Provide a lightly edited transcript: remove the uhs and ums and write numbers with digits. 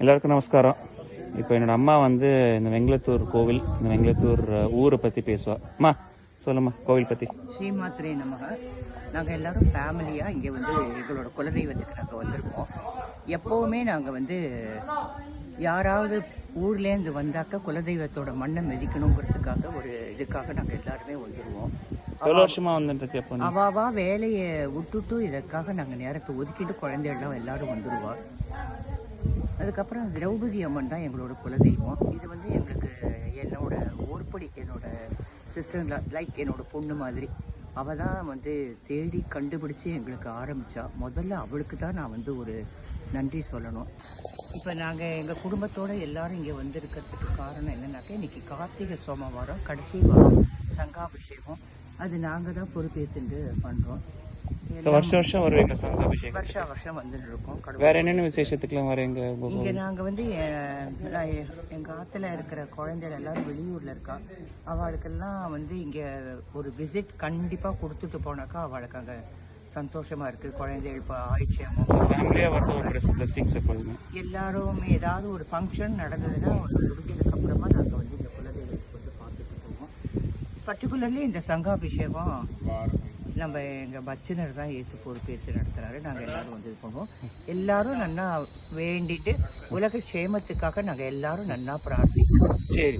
எல்லாருக்கும் நமஸ்காரம். இப்போ என்னோட அம்மா வந்து இந்த வெங்கலத்தூர் கோவில், இந்த வெங்கலத்தூர் ஊரை பற்றி பேசுவா. அம்மா சொல்லும்மா, கோவில் பற்றி. ஸ்ரீமாத்ரே நமக. நாங்கள் எல்லாரும் ஃபேமிலியாக இங்கே வந்து எங்களோட குலதெய்வத்துக்கு நாங்கள் வந்திருக்கோம். எப்போவுமே நாங்கள் வந்து யாராவது ஊர்லேருந்து வந்தாக்க குலதெய்வத்தோட மண்ணை மிதிக்கணுங்கிறதுக்காக ஒரு இதுக்காக நாங்கள் எல்லாருமே வந்துடுவோம். எவ்வளோ வருஷமா வந்துட்டு எப்போ அவாவா வேலையை விட்டுட்டு இதற்காக நாங்கள் நேரத்தை ஒதுக்கிட்டு குழந்தைகள்லாம் எல்லாரும் வந்துடுவா. அதுக்கப்புறம் திரௌபதி அம்மன் தான் எங்களோட குலதெய்வம். இது வந்து எங்களுக்கு என்னோட ஊர்படி, என்னோட சிஸ்டர் லைக் என்னோட பொண்ணு மாதிரி. அவள் தான் வந்து தேடி கண்டுபிடிச்சி எங்களுக்கு ஆரம்பித்தா. முதல்ல அவளுக்கு தான் நான் வந்து ஒரு நன்றி சொல்லணும். இப்போ நாங்கள் எங்கள் குடும்பத்தோடு எல்லோரும் இங்கே வந்திருக்கிறதுக்கு காரணம் என்னன்னாக்கா, இன்றைக்கி கார்த்திகை சோமவாரம் கடைசி வாரம் சங்காபிஷேகம். அது நாங்கள் தான் பொறுப்பேற்றுண்டு பண்ணுறோம். வருஷம் வருவீங்க சங்காபிஷேகம்? வருஷம் வந்துட்டு இருக்கோம். வேற என்னென்ன விசேஷத்துக்குலாம் வரீங்க இங்கே நாங்கள் வந்து எங்கள் ஆற்றுல இருக்கிற குழந்தைகள் எல்லாரும் வெளியூரில் இருக்கா. அவளுக்கெல்லாம் வந்து இங்கே ஒரு விசிட் கண்டிப்பாக கொடுத்துட்டு போனாக்கா அவளுக்கு அங்கே சந்தோஷமாக இருக்குது. குழந்தைகள் இப்போ ஆயிடுச்சேமோ ஃபேமிலியாக வந்து பிளஸிங்ஸ் எப்போதுமே எல்லாருமே ஏதாவது ஒரு ஃபங்க்ஷன் நடந்ததுன்னா முடிஞ்சதுக்கப்புறமா நாங்கள் வந்து இந்த குலதெய்வத்துக்கு வந்து பார்த்துட்டு போவோம். பர்டிகுலர்லி இந்த சங்காபிஷேகம் நம்ம எங்கள் பச்சனர் தான் பொறுப்பேற்று நடத்துகிறாரு. நாங்கள் எல்லோரும் வந்து இது பண்ணுவோம். எல்லோரும் நன்னா வேண்டிட்டு உலக க்ஷேமத்துக்காக நாங்கள் எல்லோரும் நன்னா பிரார்த்திக்கிறோம். சரி.